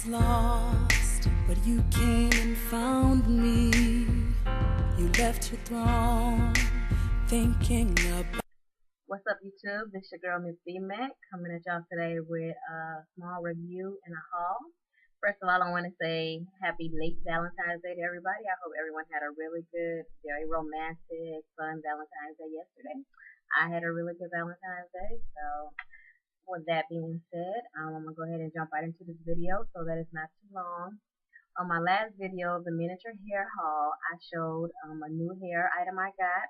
lost, but you came and found me. You left your throne, thinking about. What's up, YouTube? This your girl, Miss B-Mac, coming at y'all today with a small review and a haul. First of all, I want to say happy late Valentine's Day to everybody. I hope everyone had a really good, very romantic, fun Valentine's Day yesterday. I had a really good Valentine's Day, so with that being said, I'm going to go ahead and jump right into this video so that it's not too long. On my last video, the miniature hair haul, I showed a new hair item I got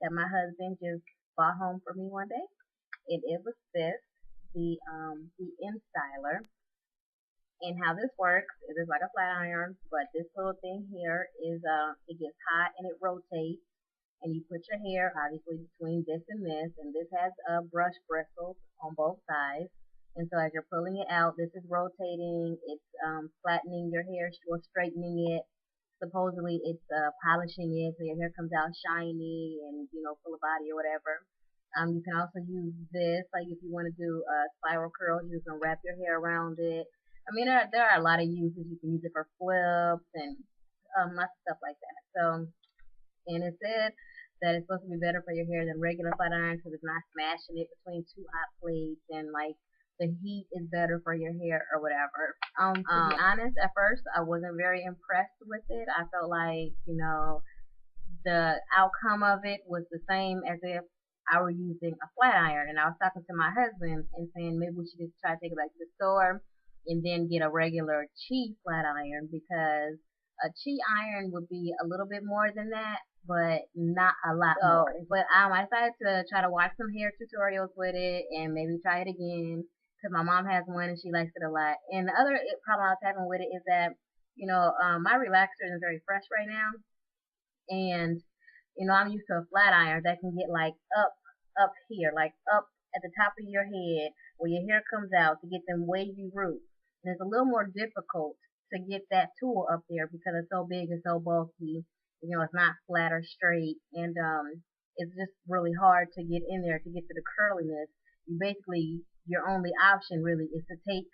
that my husband just bought home for me one day. And it was this, the Instyler. And how this works is it's like a flat iron, but this little thing here is it gets hot and it rotates, and you put your hair obviously between this, and this has brush bristles on both sides. And so as you're pulling it out, this is rotating, it's flattening your hair or straightening it. Supposedly it's polishing it so your hair comes out shiny and, you know, full of body or whatever. You can also use this, like if you want to do spiral curls, you can wrap your hair around it. I mean, there are a lot of uses. You can use it for flips and lots of stuff like that. So, and it said that it's supposed to be better for your hair than regular flat iron because it's not smashing it between two hot plates, and like the heat is better for your hair or whatever. To be honest, at first I wasn't very impressed with it. I felt like, you know, the outcome of it was the same as if I were using a flat iron. And I was talking to my husband and saying maybe we should just try to take it back to the store and then get a regular Chi flat iron, because a Chi iron would be a little bit more than that, but not a lot more. But I decided to try to watch some hair tutorials with it and maybe try it again, because my mom has one and she likes it a lot. And the other problem I was having with it is that, you know, my relaxer is very fresh right now, and you know, I'm used to a flat iron that can get like up here, like up at the top of your head where your hair comes out, to get them wavy roots. And it's a little more difficult to get that tool up there because it's so big and so bulky. You know, it's not flat or straight, and it's just really hard to get in there to get to the curliness. You basically, your only option really is to take,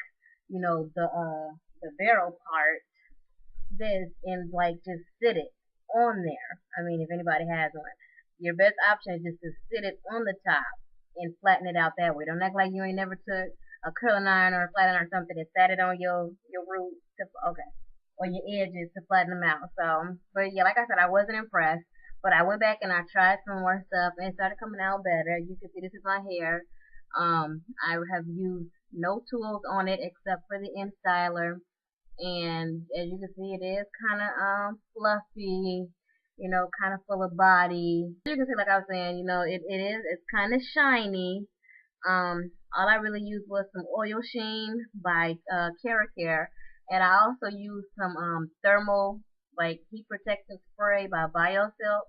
you know, the barrel part, this, and like just sit it on there. I mean, if anybody has one, your best option is just to sit it on the top and flatten it out that way. Don't act like you ain't never took a curling iron or a flat iron or something and sat it on your roots to, or your edges to flatten them out. So, but yeah, like I said, I wasn't impressed, but I went back and I tried some more stuff and it started coming out better. You can see this is my hair. I have used no tools on it except for the Instyler, and as you can see, it is kind of fluffy, you know, kind of full of body. As you can see, like I was saying, you know, it's kind of shiny. All I really used was some oil sheen by Care, and I also used some thermal, like, heat protectant spray by BioSilk,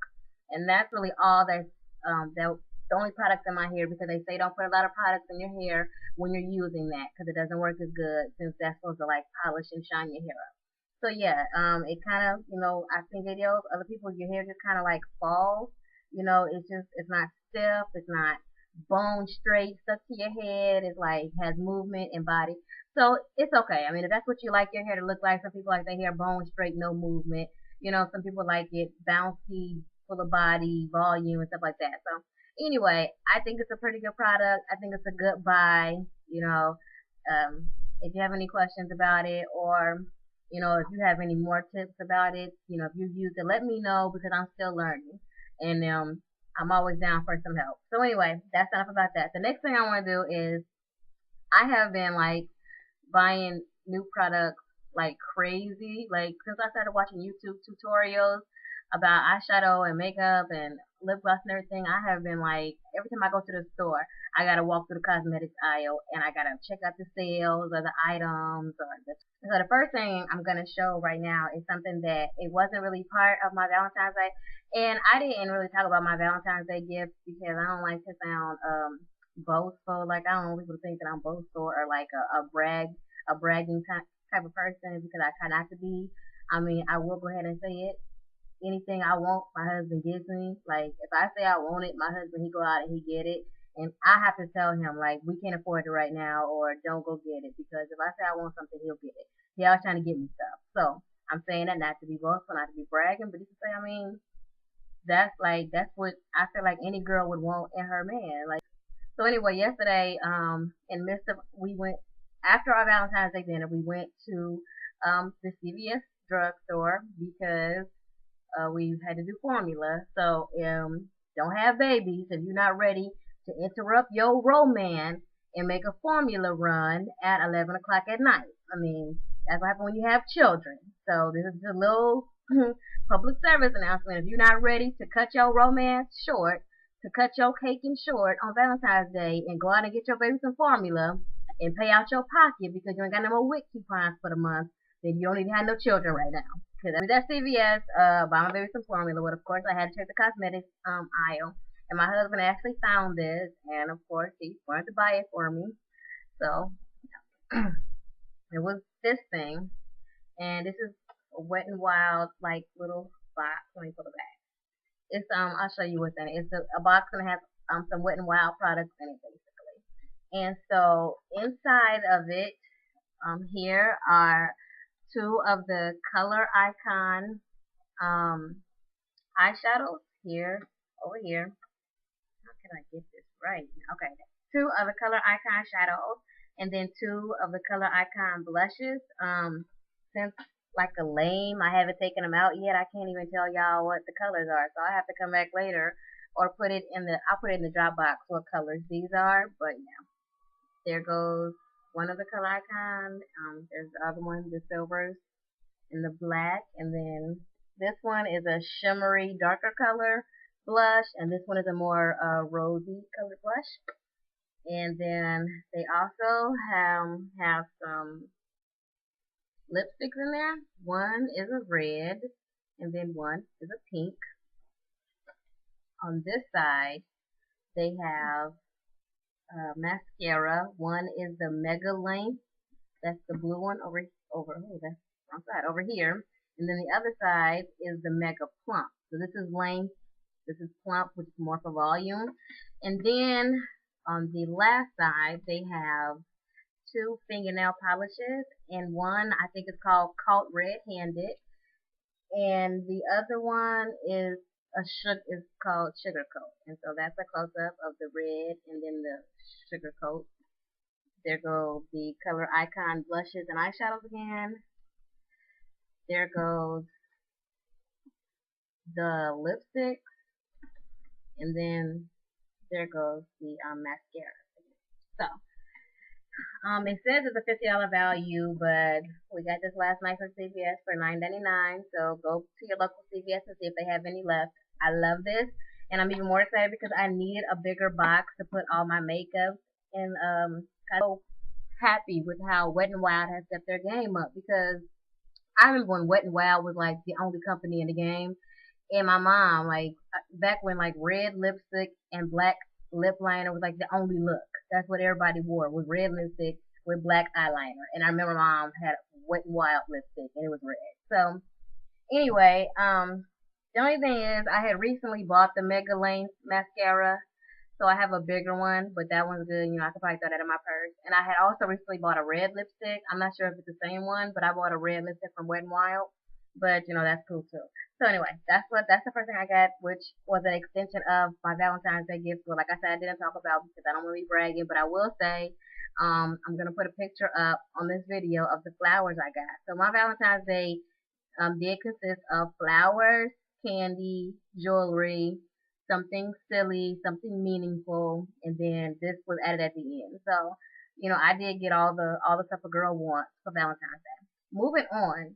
and that's really all that's the only products in my hair, because they say don't put a lot of products in your hair when you're using that, because it doesn't work as good, since that's supposed to like polish and shine your hair up. So yeah, it kind of, you know, I've seen videos, other people, your hair just kind of like falls, you know, it's not stiff, it's not bone straight, stuck to your head, it's like has movement and body. So it's okay. I mean, if that's what you like your hair to look like, some people like their hair bone straight, no movement. You know, some people like it bouncy, full of body, volume, and stuff like that. So anyway, I think it's a pretty good product. I think it's a good buy. You know, if you have any questions about it, or you know, if you have any more tips about it, you know, if you've used it, let me know, because I'm still learning, and I'm always down for some help. So anyway, that's enough about that. The next thing I want to do is, I have been like buying new products like crazy. Like, since I started watching YouTube tutorials about eyeshadow and makeup and lip gloss and everything, I have been like, every time I go to the store, I gotta walk through the cosmetics aisle and I gotta check out the sales or the items or the. So the first thing I'm gonna show right now is something that it wasn't really part of my Valentine's Day, and I didn't really talk about my Valentine's Day gift because I don't like to sound boastful. Like, I don't want people to think that I'm boastful or like a bragging type of person, because I try not to be. I mean, I will go ahead and say it. Anything I want, my husband gives me. Like, if I say I want it, my husband, he go out and he get it. And I have to tell him, like, we can't afford it right now, or don't go get it, because if I say I want something, he'll get it. He always trying to get me stuff. So I'm saying that not to be boastful, not to be bragging, but just to say, I mean, that's what I feel like any girl would want in her man. Like, so anyway, yesterday, in midst of we went after our Valentine's Day dinner, we went to the CVS drugstore because we had to do formula. So don't have babies if you're not ready to interrupt your romance and make a formula run at 11 o'clock at night. I mean, that's what happens when you have children. So this is a little public service announcement. If you're not ready to cut your romance short, to cut your caking short on Valentine's Day and go out and get your baby some formula and pay out your pocket because you ain't got no more WIC coupons for the month, then you don't even have no children right now. Cause I was at CVS, buy my baby some formula, but of course I had to check the cosmetics aisle. And my husband actually found this, and of course he wanted to buy it for me. So it was this thing, and this is a Wet n Wild like little box. Let me pull it back. It's I'll show you what's in it. It's a box and it has some Wet n Wild products in it basically. And so inside of it, here are two of the Color Icon eyeshadows here, over here. How can I get this right? Okay, two of the Color Icon shadows, and then two of the Color Icon blushes. Since like a lame, I haven't taken them out yet. I can't even tell y'all what the colors are, so I have to come back later or put it in the. I'll put it in the Dropbox what colors these are. But yeah, there goes one of the Color Icon. There's the other one, the silvers and the black, and then this one is a shimmery darker color blush, and this one is a more rosy colored blush. And then they also have some lipsticks in there. One is a red, and then one is a pink. On this side, they have mascara. One is the Mega Length. That's the blue one over. Oh, that's wrong side over here. And then the other side is the Mega Plump. So this is length. This is plump, which is more for volume. And then on the last side, they have two fingernail polishes, and one I think is called Caught Red-Handed, and the other one is is called Sugar Coat. And so that's a close up of the red and then the Sugar Coat. There go the Color Icon blushes and eyeshadows again. There goes the lipstick, and then there goes the mascara. So it says it's a $50 value, but we got this last night from CVS for $9.99. So go to your local CVS and see if they have any left. I love this, and I'm even more excited because I needed a bigger box to put all my makeup. And I'm so happy with how Wet n Wild has stepped their game up, because I remember when Wet n Wild was like the only company in the game. And my mom, like back when like red lipstick and black lip liner was like the only look. That's what everybody wore, was red lipstick with black eyeliner. And I remember mom had Wet n Wild lipstick and it was red. So anyway, the only thing is I had recently bought the Mega Length mascara. So I have a bigger one, but that one's good. You know, I could probably throw that in my purse. And I had also recently bought a red lipstick. I'm not sure if it's the same one, but I bought a red lipstick from Wet n Wild. But you know, that's cool too. So anyway, that's the first thing I got, which was an extension of my Valentine's Day gift. Well, like I said, I didn't talk about because I don't want to be bragging, but I will say, I'm gonna put a picture up on this video of the flowers I got. So my Valentine's Day did consist of flowers, candy, jewelry, something silly, something meaningful, and then this was added at the end. So, you know, I did get all the stuff a girl wants for Valentine's Day. Moving on,